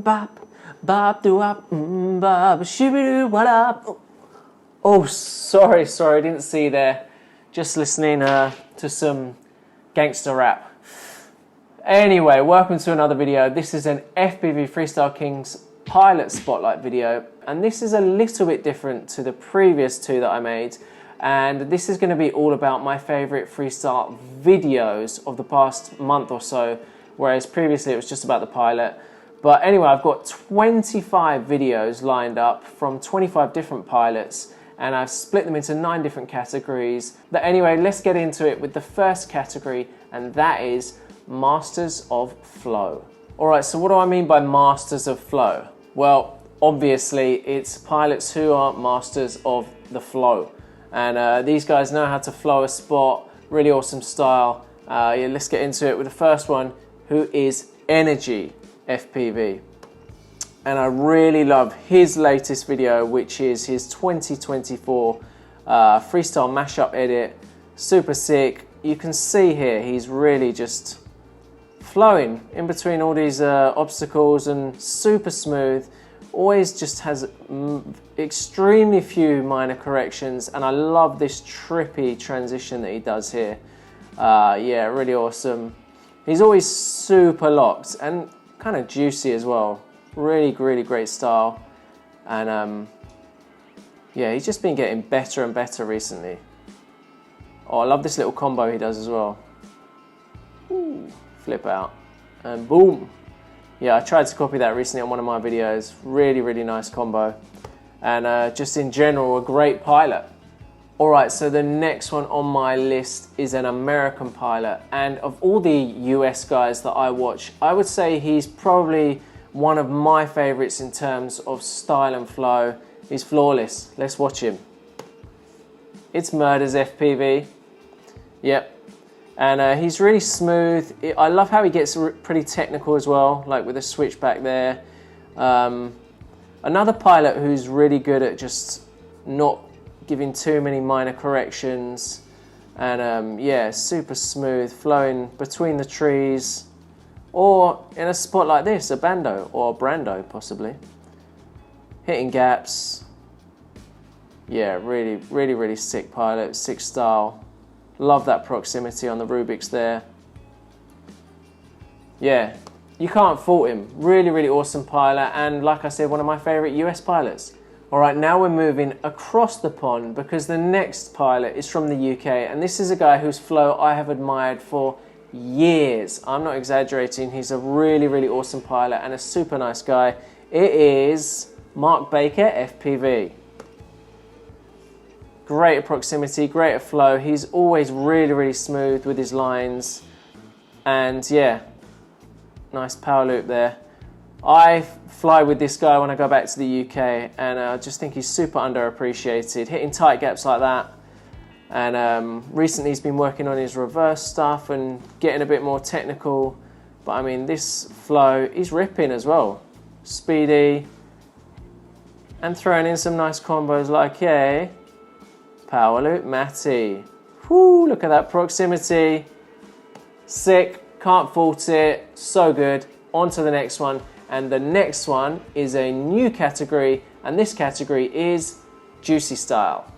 bop, bop do wop, bop, shibby what up. Oh, sorry, didn't see there. Just listening to some gangster rap. Anyway, welcome to another video. This is an FPV Freestyle Kingz pilot spotlight video, and this is a little bit different to the previous two that I made. And this is going to be all about my favorite freestyle videos of the past month or so, whereas previously it was just about the pilot. But anyway, I've got 25 videos lined up from 25 different pilots, and I've split them into 9 different categories. But anyway, let's get into it with the first category, and that is Masters of Flow. Alright, so what do I mean by Masters of Flow? Well, obviously it's pilots who are masters of the flow. And these guys know how to flow a spot, really awesome style. Yeah, let's get into it with the first one, who is Energy FPV. And I really love his latest video, which is his 2024 freestyle mashup edit. Super sick. You can see here, he's really just flowing in between all these obstacles and super smooth. Always just has extremely few minor corrections, and I love this trippy transition that he does here. Yeah, really awesome. He's always super locked and kind of juicy as well. Really great style. And yeah, he's just been getting better and better recently. Oh, I love this little combo he does as well. Ooh, flip out and boom. Yeah, I tried to copy that recently on one of my videos. Really nice combo. And just in general, a great pilot. Alright, so the next one on my list is an American pilot. And of all the US guys that I watch, I would say he's probably one of my favorites in terms of style and flow. He's flawless. Let's watch him. It's Murder's FPV. Yep. And he's really smooth. I love how he gets pretty technical as well, like with the switch back there. Another pilot who's really good at just not giving too many minor corrections. And yeah, super smooth, flowing between the trees. Or in a spot like this, a bando or a brando possibly. Hitting gaps. Yeah, really sick pilot, sick style. Love that proximity on the Rubik's there. Yeah, you can't fault him. Really awesome pilot, and like I said, one of my favorite US pilots. Alright, now we're moving across the pond because the next pilot is from the UK, and this is a guy whose flow I have admired for years. I'm not exaggerating. He's a really awesome pilot and a super nice guy. It is Mark Baker FPV. Great at proximity, great at flow. He's always really smooth with his lines. And yeah, nice power loop there. I fly with this guy when I go back to the UK, and I just think he's super underappreciated, hitting tight gaps like that. And recently he's been working on his reverse stuff and getting a bit more technical. But I mean, this flow, he's ripping as well. Speedy. And throwing in some nice combos like, yeah. Power loop, Matty. Whoo, look at that proximity. Sick, can't fault it. So good. On to the next one. And the next one is a new category, and this category is juicy style.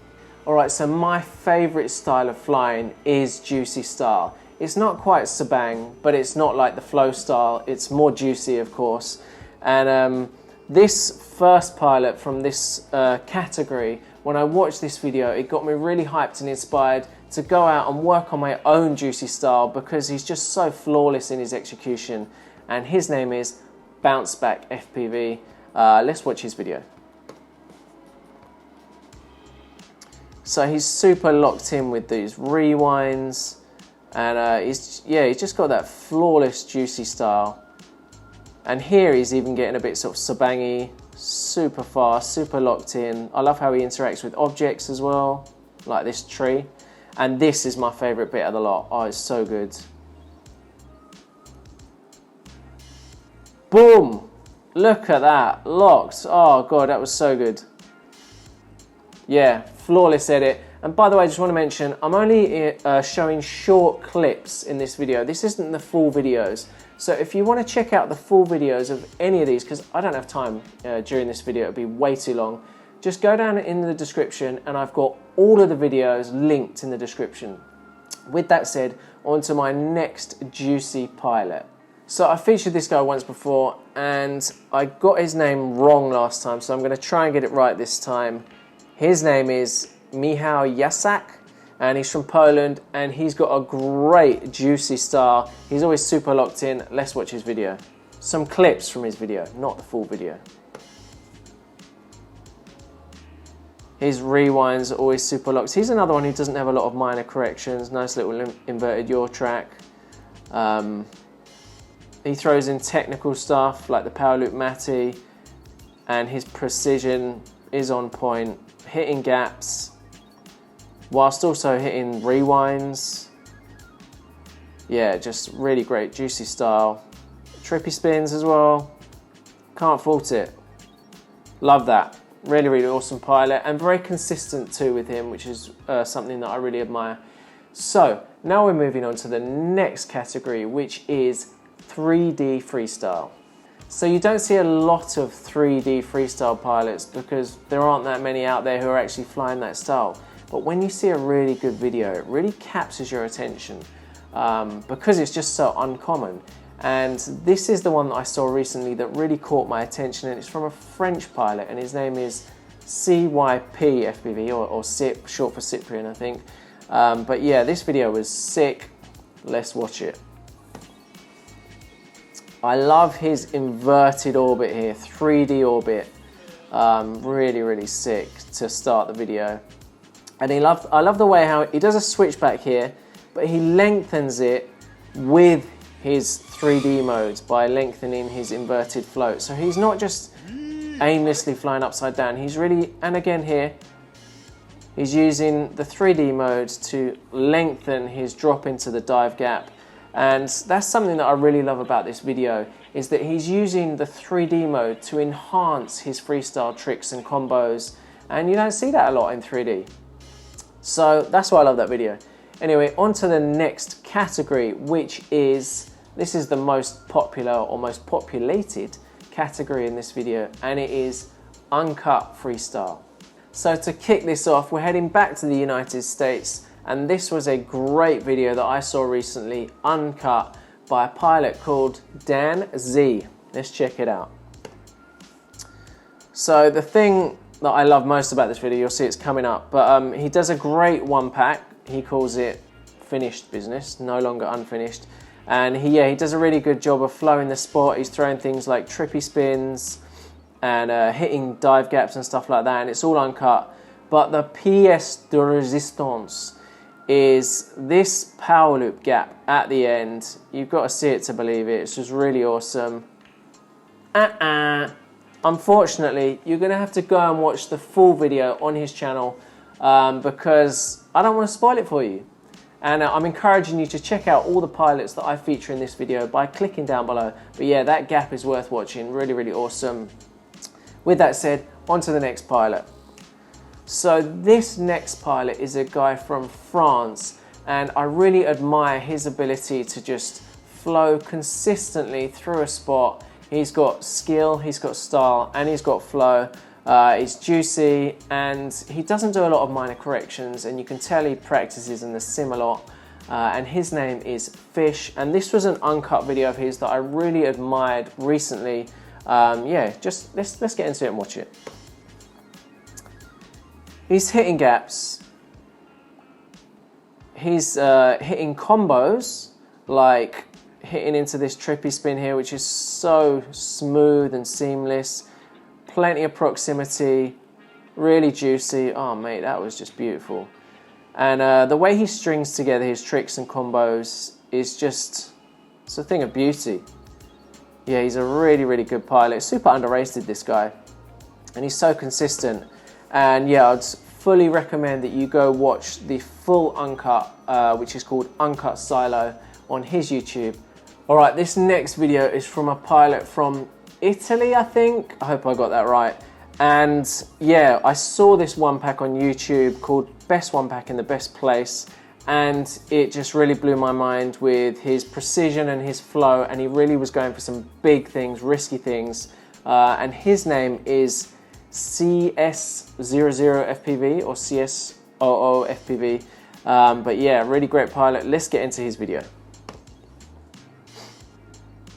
Alright, so my favorite style of flying is juicy style. It's not quite Sbang, but it's not like the flow style. It's more juicy, of course. And this first pilot from this category, when I watched this video, it got me really hyped and inspired to go out and work on my own juicy style because he's just so flawless in his execution. And his name is Bounce Back FPV. Let's watch his video. So he's super locked in with these rewinds, and he's just got that flawless juicy style. And here he's even getting a bit sort of Sbangy, super fast, super locked in. I love how he interacts with objects as well, like this tree. And this is my favorite bit of the lot. Oh, it's so good. Boom! Look at that, locked. Oh God, that was so good. Yeah, flawless edit. And by the way, I just want to mention, I'm only showing short clips in this video. This isn't the full videos. So if you want to check out the full videos of any of these, because I don't have time during this video, it'll be way too long, just go down in the description and I've got all of the videos linked in the description. With that said, on to my next juicy pilot. So I featured this guy once before and I got his name wrong last time, so I'm going to try and get it right this time. His name is Michał Jasak, and he's from Poland, and he's got a great juicy style. He's always super locked in. Let's watch his video. Some clips from his video, not the full video. His rewinds are always super locked. He's another one who doesn't have a lot of minor corrections. Nice little inverted yaw track. He throws in technical stuff like the power loop Matty, and his precision is on point, hitting gaps, whilst also hitting rewinds. Yeah, just really great, juicy style. Trippy spins as well. Can't fault it. Love that. Really, really awesome pilot, and very consistent too with him, which is something that I really admire. So, now we're moving on to the next category, which is 3D freestyle. So you don't see a lot of 3D freestyle pilots because there aren't that many out there who are actually flying that style. But when you see a really good video, it really captures your attention because it's just so uncommon. And this is the one that I saw recently that really caught my attention, and it's from a French pilot, and his name is CYP FPV, or CIP, short for Cyprian, I think. But yeah, this video was sick. Let's watch it. I love his inverted orbit here, 3D orbit. Really, really sick to start the video. And I love the way how he does a switchback here, but he lengthens it with his 3D modes by lengthening his inverted float. So he's not just aimlessly flying upside down. He's really, and again here, he's using the 3D modes to lengthen his drop into the dive gap. And that's something that I really love about this video, is that he's using the 3D mode to enhance his freestyle tricks and combos. And you don't see that a lot in 3D. So that's why I love that video. Anyway, on to the next category, which is, this is the most popular or most populated category in this video, and it is Uncut Freestyle. So to kick this off, we're heading back to the United States, and this was a great video that I saw recently, uncut, by a pilot called Dan Z. Let's check it out. So the thing that I love most about this video, you'll see it's coming up, but he does a great one pack. He calls it finished business, no longer unfinished. And he does a really good job of flowing the spot. He's throwing things like trippy spins and hitting dive gaps and stuff like that, and it's all uncut. But the pièce de résistance is this power loop gap at the end. You've got to see it to believe it. It's just really awesome. Unfortunately, you're going to have to go and watch the full video on his channel because I don't want to spoil it for you. And I'm encouraging you to check out all the pilots that I feature in this video by clicking down below. But yeah, that gap is worth watching. Really, really awesome. With that said, on to the next pilot. So this next pilot is a guy from France, and I really admire his ability to just flow consistently through a spot. He's got skill, he's got style, and he's got flow. He's juicy, and he doesn't do a lot of minor corrections, and you can tell he practices in the sim a lot. And his name is Fish, and this was an uncut video of his that I really admired recently. Yeah, just let's get into it and watch it. He's hitting gaps. He's hitting combos, like hitting into this trippy spin here, which is so smooth and seamless. Plenty of proximity, really juicy. Oh mate, that was just beautiful. And the way he strings together his tricks and combos is just, it's a thing of beauty. Yeah, he's a really, really good pilot. Super underrated, this guy. And he's so consistent. And yeah, I'd fully recommend that you go watch the full uncut, which is called Uncut Silo, on his YouTube. All right, this next video is from a pilot from Italy, I think. I hope I got that right. And yeah, I saw this one pack on YouTube called Best One Pack in the Best Place, and it just really blew my mind with his precision and his flow, and he really was going for some big things, risky things, and his name is CS00 FPV or CS00 FPV, but yeah, really great pilot. Let's get into his video.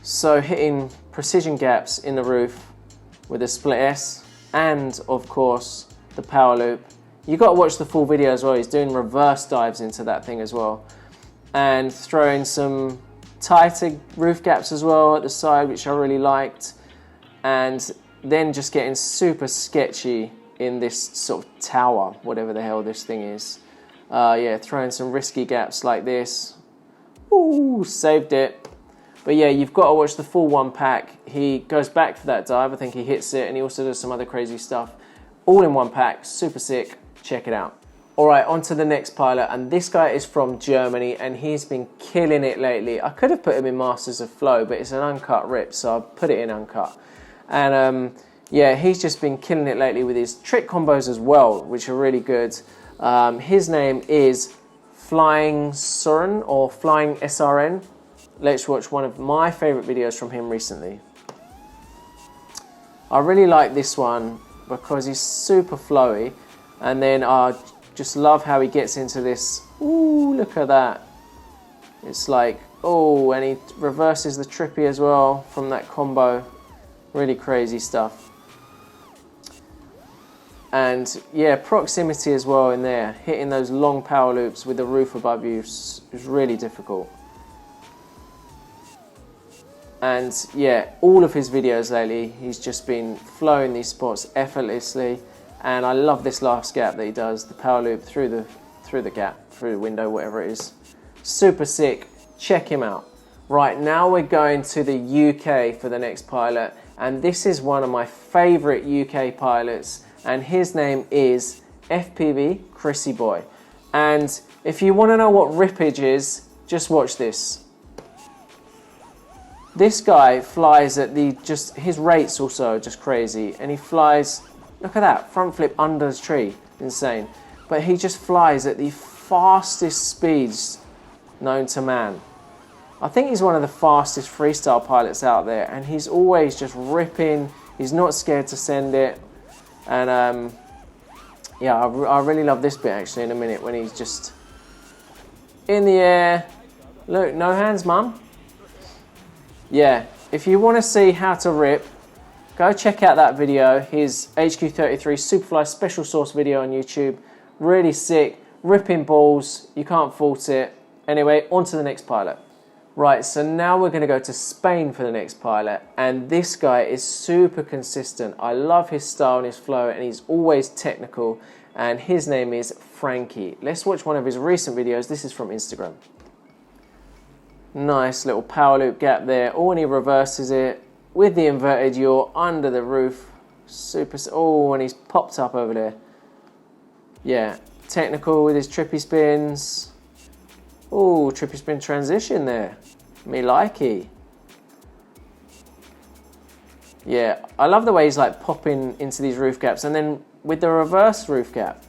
So hitting precision gaps in the roof with a split S, and of course the power loop. You got to watch the full video as well. He's doing reverse dives into that thing as well, and throwing some tighter roof gaps as well at the side, which I really liked, and then just getting super sketchy in this sort of tower, whatever the hell this thing is. Yeah, throwing some risky gaps like this. Ooh, saved it. But yeah, you've got to watch the full one pack. He goes back for that dive. I think he hits it, and he also does some other crazy stuff. All in one pack, super sick. Check it out. All right, on to the next pilot, and this guy is from Germany, and he's been killing it lately. I could have put him in Masters of Flow, but it's an uncut rip, so I put it in uncut. And yeah, he's just been killing it lately with his trick combos as well, which are really good. His name is Flying Soren or Flying SRN. Let's watch one of my favorite videos from him recently. I really like this one because he's super flowy, and then I just love how he gets into this. Ooh, look at that. It's like, oh, and he reverses the trippy as well from that combo. Really crazy stuff. And yeah, proximity as well in there. Hitting those long power loops with the roof above you is really difficult. And yeah, all of his videos lately, he's just been flowing these spots effortlessly. And I love this last gap that he does, the power loop through the gap, through the window, whatever it is. Super sick. Check him out. Right, now we're going to the UK for the next pilot. And this is one of my favorite UK pilots. And his name is FPV Chrissy Boy. And if you want to know what rippage is, just watch this. This guy flies at his rates also are just crazy, and he flies, look at that, front flip under the tree, insane. But he just flies at the fastest speeds known to man. I think he's one of the fastest freestyle pilots out there, and he's always just ripping, he's not scared to send it, and yeah, I really love this bit actually in a minute when he's just in the air. Look, no hands, mum. Yeah, if you want to see how to rip, go check out that video, his HQ33 Superfly special sauce video on YouTube. Really sick, ripping balls, you can't fault it. Anyway, on to the next pilot. Right, so now we're going to go to Spain for the next pilot, and this guy is super consistent. I love his style and his flow, and he's always technical, and his name is Frankie. Let's watch one of his recent videos. This is from Instagram. Nice little power loop gap there. Oh, and he reverses it with the inverted yaw under the roof. Super. Oh, and he's popped up over there. Yeah, technical with his trippy spins. Oh, trippy spin transition there. Me likey. Yeah, I love the way he's like popping into these roof gaps, and then with the reverse roof gap,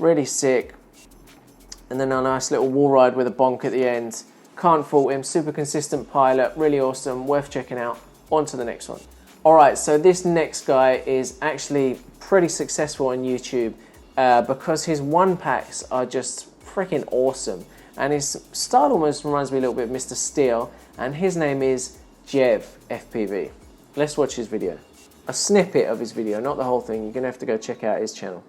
really sick. And then a nice little wall ride with a bonk at the end. Can't fault him, super consistent pilot, really awesome, worth checking out. On to the next one. Alright, so this next guy is actually pretty successful on YouTube because his one packs are just freaking awesome. And his style almost reminds me a little bit of Mr. Steel, and his name is Jev FPV. Let's watch his video. A snippet of his video, not the whole thing. You're going to have to go check out his channel.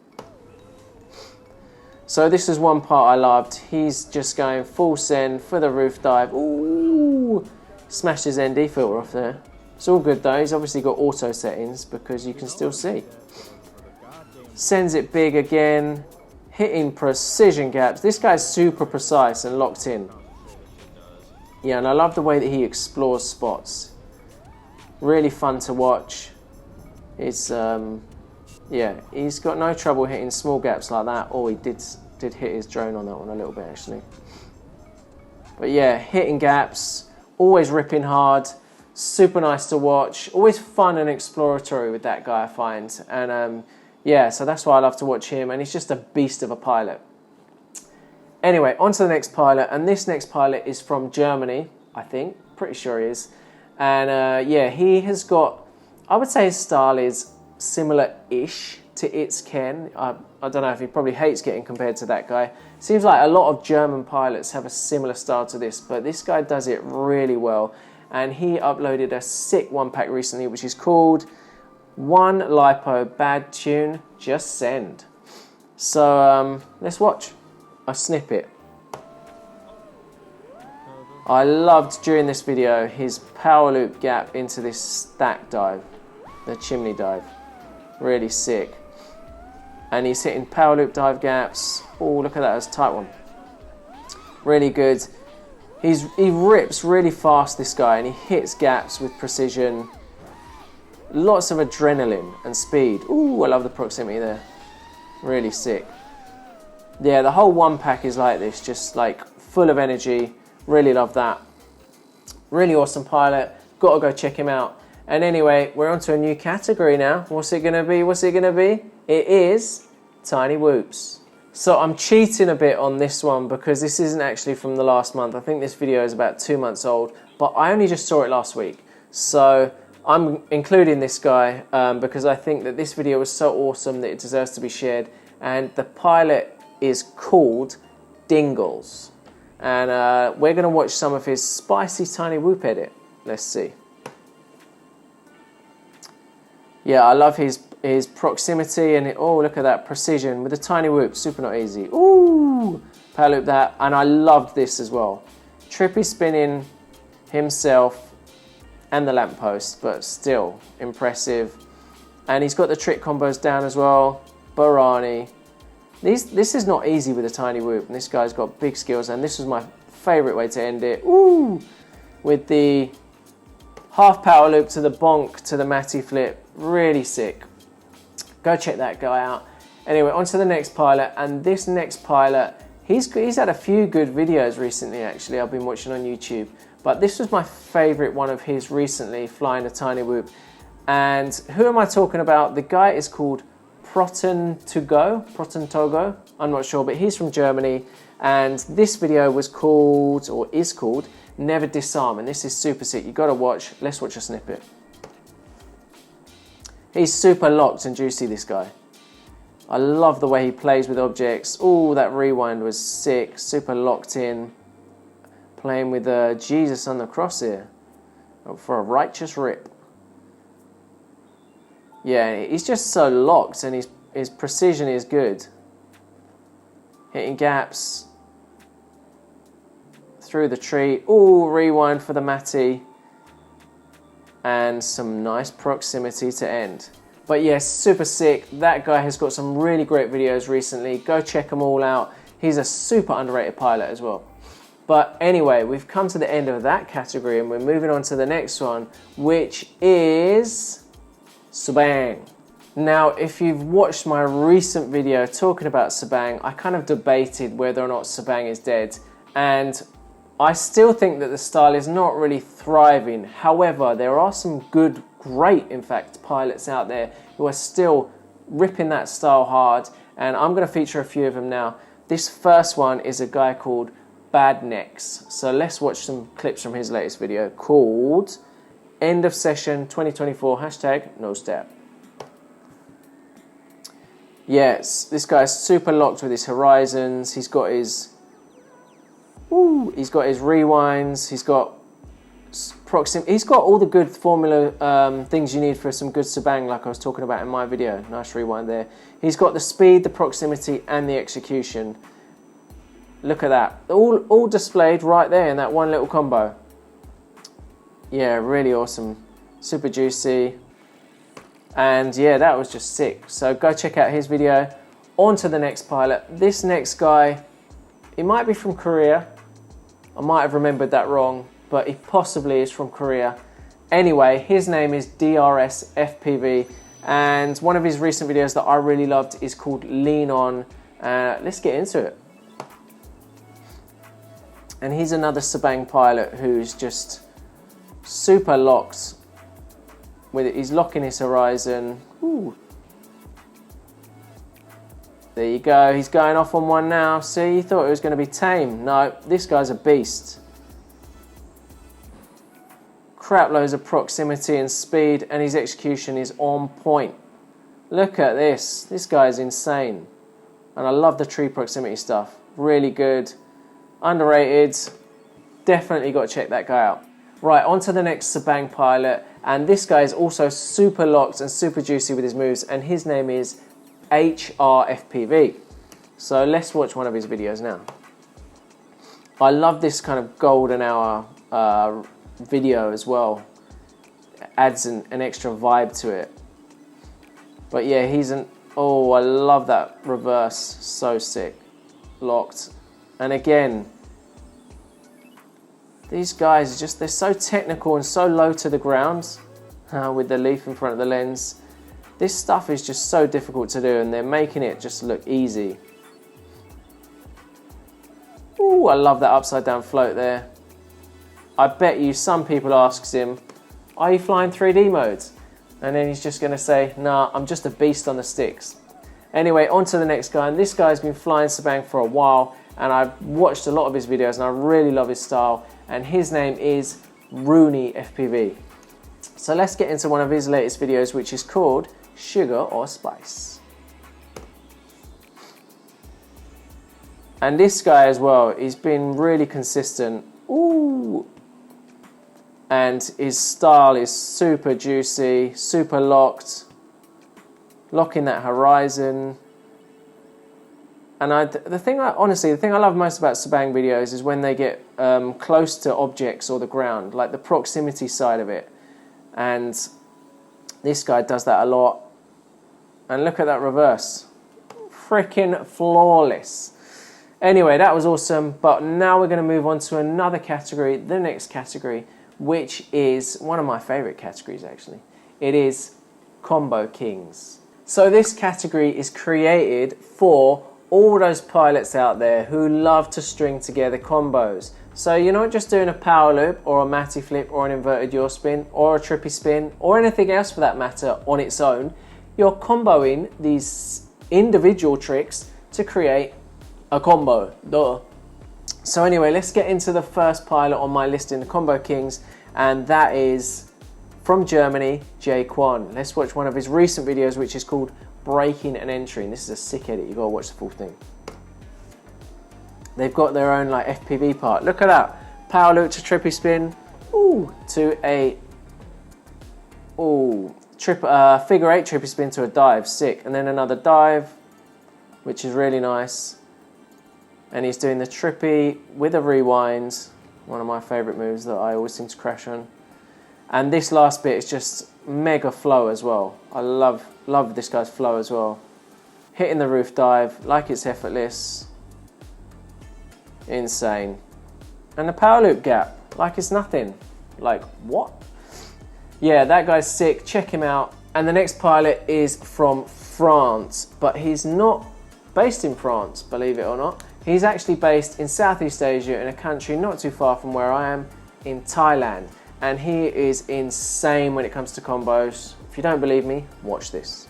So this is one part I loved. He's just going full send for the roof dive. Ooh, smashed his ND filter off there. It's all good though. He's obviously got auto settings because you can still see. Sends it big again, hitting precision gaps. This guy's super precise and locked in. Yeah, and I love the way that he explores spots. Really fun to watch. It's yeah, he's got no trouble hitting small gaps like that. Oh, he did hit his drone on that one a little bit actually. But yeah, hitting gaps, always ripping hard, super nice to watch, always fun and exploratory with that guy I find. And yeah, so that's why I love to watch him, and he's just a beast of a pilot. Anyway, on to the next pilot, and this next pilot is from Germany, I think. Pretty sure he is. And yeah, he has got, I would say his style is similar-ish to It's Ken. I don't know if he probably hates getting compared to that guy. Seems like a lot of German pilots have a similar style to this, but this guy does it really well. And he uploaded a sick one pack recently, which is called One Lipo Bad Tune, Just Send. So let's watch a snippet. I loved during this video his power loop gap into this stack dive, the chimney dive. Really sick. And he's hitting power loop dive gaps. Oh, look at that, that's a tight one. Really good. He rips really fast, this guy, and he hits gaps with precision. Lots of adrenaline and speed. Ooh, I love the proximity there. Really sick. Yeah, the whole one pack is like this, just like full of energy. Really love that. Really awesome pilot. Got to go check him out. And anyway, we're on to a new category now. What's it going to be? What's it going to be? It is Tiny Whoops. So I'm cheating a bit on this one because this isn't actually from the last month. I think this video is about 2 months old, but I only just saw it last week. So I'm including this guy because I think that this video was so awesome that it deserves to be shared. And the pilot is called Dingles. And we're going to watch some of his spicy tiny whoop edit. Let's see. Yeah, I love his proximity and oh, look at that precision with the tiny whoop. Super not easy. Ooh, power loop that. And I loved this as well. Trippy spinning himself and the lamppost, but still impressive. And he's got the trick combos down as well. Barani. This is not easy with a tiny whoop, and this guy's got big skills, and this was my favourite way to end it. Ooh! With the half power loop to the bonk to the matty flip. Really sick. Go check that guy out. Anyway, on to the next pilot, and this next pilot, he's had a few good videos recently, actually, I've been watching on YouTube. But this was my favourite one of his recently, flying a tiny whoop. And who am I talking about? The guy is called Proton Togo, I'm not sure, but he's from Germany, and this video was called, or is called, Never Disarm, and this is super sick. You got to watch. Let's watch a snippet. He's super locked and juicy, this guy. I love the way he plays with objects. Oh, that rewind was sick, super locked in, playing with Jesus on the cross here for a righteous rip. Yeah, he's just so locked, and his precision is good. Hitting gaps through the tree. Ooh, rewind for the matty. And some nice proximity to end. But yes, super sick. That guy has got some really great videos recently. Go check them all out. He's a super underrated pilot as well. But anyway, we've come to the end of that category, and we're moving on to the next one, which is Sbang. Now, if you've watched my recent video talking about Sbang, I kind of debated whether or not Sbang is dead, and I still think that the style is not really thriving. However, there are some good, great, in fact, pilots out there who are still ripping that style hard, and I'm going to feature a few of them now. This first one is a guy called Bad Necks. So let's watch some clips from his latest video called End of Session 2024, #NoStab. Yes, this guy's super locked with his horizons. He's got his rewinds. He's got he's got all the good formula things you need for some good Sbang, like I was talking about in my video. Nice rewind there. He's got the speed, the proximity, and the execution. Look at that. All displayed right there in that one little combo. Yeah, really awesome. Super juicy. And yeah, that was just sick. So go check out his video. On to the next pilot. This next guy, he might be from Korea. I might have remembered that wrong, but he possibly is from Korea. Anyway, his name is DRS FPV, and one of his recent videos that I really loved is called Lean On. Let's get into it. And he's another Sbang pilot who's just super locked with it. He's locking his horizon. Ooh. There you go, he's going off on one now. See, you thought it was going to be tame. No, this guy's a beast. Crap loads of proximity and speed, and his execution is on point. Look at this. This guy is insane. And I love the tree proximity stuff. Really good. Underrated. Definitely got to check that guy out. Right, on to the next Sbang pilot. And this guy is also super locked and super juicy with his moves. And his name is FPV. So let's watch one of his videos now. I love this kind of golden hour video as well. It adds an extra vibe to it. But yeah, oh, I love that reverse. So sick. Locked. And again, these guys they're so technical and so low to the ground with the leaf in front of the lens. This stuff is just so difficult to do, and they're making it just look easy. Ooh, I love that upside down float there. I bet you some people asks him, are you flying 3D modes? And then he's just going to say, nah, I'm just a beast on the sticks. Anyway, on to the next guy. And this guy's been flying Sbang for a while, and I've watched a lot of his videos, and I really love his style. And his name is Rooney FPV. So let's get into one of his latest videos, which is called Sugar or Spice. And this guy as well, he's been really consistent. Ooh. And his style is super juicy, super locked, locking that horizon. And the thing I love most about Sbang videos is when they get close to objects or the ground, like the proximity side of it. And this guy does that a lot. And look at that reverse. Freaking flawless. Anyway, that was awesome. But now we're going to move on to another category, the next category, which is one of my favorite categories actually. It is Combo Kings. So this category is created for all those pilots out there who love to string together combos. So you're not just doing a power loop or a matty flip or an inverted yaw spin or a trippy spin or anything else for that matter on its own. You're comboing these individual tricks to create a combo. Duh. So anyway, let's get into the first pilot on my list in the Combo Kings, and that is from Germany, Jay Kwan. Let's watch one of his recent videos, which is called Breaking and Entering. This is a sick edit, you gotta watch the full thing. They've got their own like FPV part. Look at that. Power loop to trippy spin. Ooh, to a figure eight trippy spin to a dive. Sick. And then another dive, which is really nice. And he's doing the trippy with a rewind. One of my favorite moves that I always seem to crash on. And this last bit is just mega flow as well. I love this guy's flow as well. Hitting the roof dive like it's effortless. Insane. And the power loop gap like it's nothing. Like what? Yeah, that guy's sick. Check him out. And the next pilot is from France, but he's not based in France, believe it or not. He's actually based in Southeast Asia in a country not too far from where I am, in Thailand. And he is insane when it comes to combos. If you don't believe me, watch this.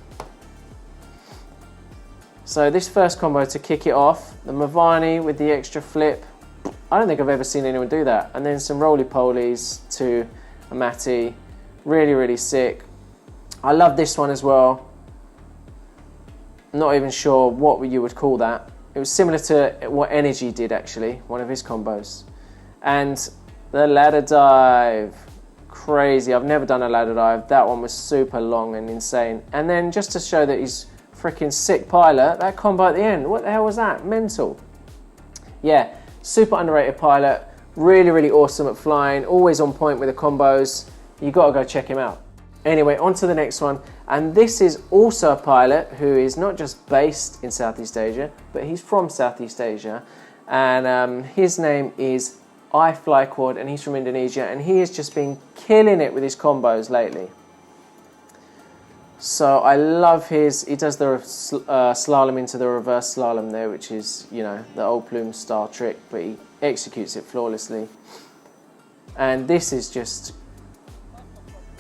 So this first combo to kick it off, the Mavani with the extra flip. I don't think I've ever seen anyone do that. And then some roly-polies to a Matty. Really, really sick. I love this one as well. Not even sure what you would call that. It was similar to what Energy did actually, one of his combos. And the ladder dive. Crazy, I've never done a ladder dive. That one was super long and insane. And then just to show that he's freaking sick pilot, that combo at the end, what the hell was that? Mental. Yeah, super underrated pilot. Really, really awesome at flying. Always on point with the combos. You gotta go check him out. Anyway, on to the next one. And this is also a pilot who is not just based in Southeast Asia, but he's from Southeast Asia. And his name is iFlyQuad, and he's from Indonesia. And he has just been killing it with his combos lately. So I love he does the slalom into the reverse slalom there, which is, you know, the old plume style trick, but he executes it flawlessly. And this is just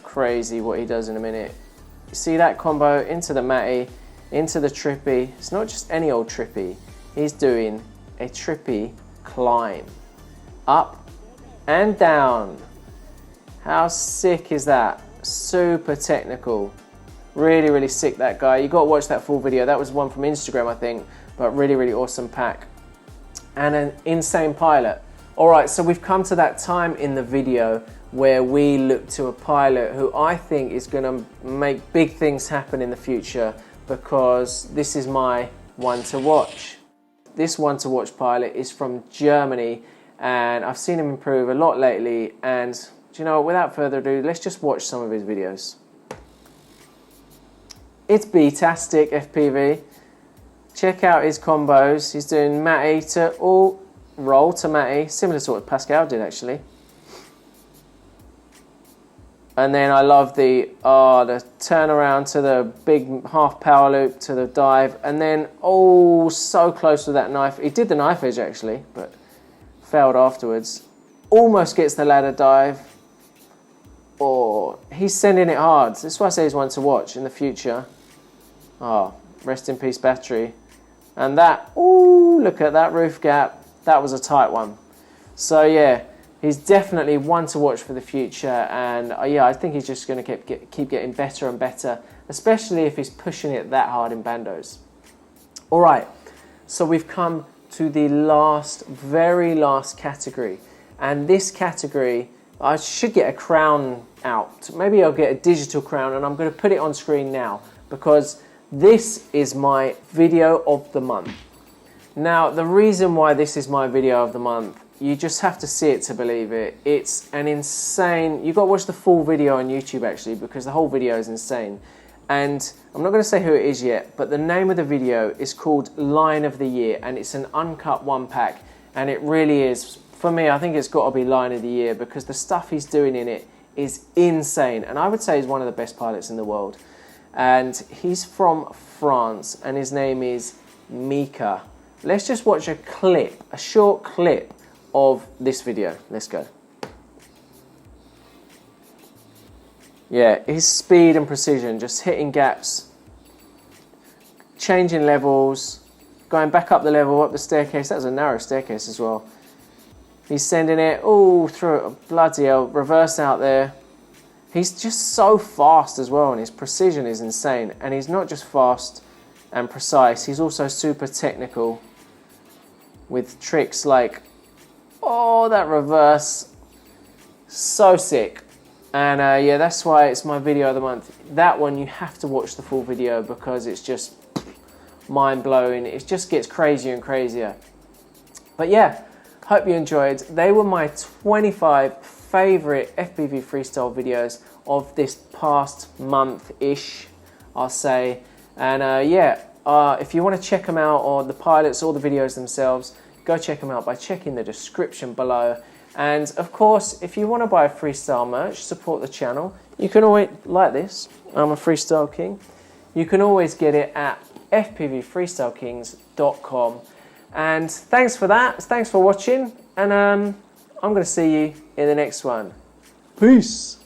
crazy what he does in a minute. You see that combo into the Matty, into the trippy. It's not just any old trippy. He's doing a trippy climb. Up and down. How sick is that? Super technical. Really, really sick, that guy. You got to watch that full video. That was one from Instagram, I think, but really, really awesome pack. And an insane pilot. All right, so we've come to that time in the video where we look to a pilot who I think is going to make big things happen in the future, because this is my one to watch. This one to watch pilot is from Germany, and I've seen him improve a lot lately. And do you know, without further ado, let's just watch some of his videos. It's B-tastic FPV. Check out his combos. He's doing Matty to all roll to Matty, similar to what Pascal did actually. And then I love the turn around to the big half power loop to the dive, and then so close with that knife. He did the knife edge actually, but failed afterwards. Almost gets the ladder dive. He's sending it hard. This is why I say he's one to watch in the future. Rest in peace battery. And that, look at that roof gap. That was a tight one. So yeah, he's definitely one to watch for the future. And yeah, I think he's just going to keep getting better and better, especially if he's pushing it that hard in bandos. All right, so we've come to the very last category. And this category, I should get a crown out. Maybe I'll get a digital crown, and I'm going to put it on screen now, because this is my video of the month. Now, the reason why this is my video of the month, you just have to see it to believe it. It's an insane... You've got to watch the full video on YouTube, actually, because the whole video is insane. And I'm not going to say who it is yet, but the name of the video is called Line of the Year, and it's an uncut one pack. And it really is, for me, I think it's got to be Line of the Year, because the stuff he's doing in it is insane. And I would say he's one of the best pilots in the world. And he's from France, and his name is Mika. Let's just watch a clip, a short clip of this video. Let's go. Yeah, his speed and precision, just hitting gaps, changing levels, going back up the level, up the staircase. That was a narrow staircase as well. He's sending it through it. Bloody hell, reverse out there. He's just so fast as well, and his precision is insane. And he's not just fast and precise, he's also super technical with tricks like, that reverse. So sick. And yeah, that's why it's my video of the month. That one, you have to watch the full video, because it's just mind-blowing. It just gets crazier and crazier. But yeah, hope you enjoyed. They were my 25 favourite FPV freestyle videos of this past month-ish, I'll say. And yeah, if you want to check them out, or the pilots or the videos themselves, go check them out by checking the description below. And of course, if you want to buy freestyle merch, support the channel, you can always, like this, I'm a freestyle king, you can always get it at fpvfreestylekingz.com. And thanks for that, thanks for watching, and I'm going to see you in the next one. Peace!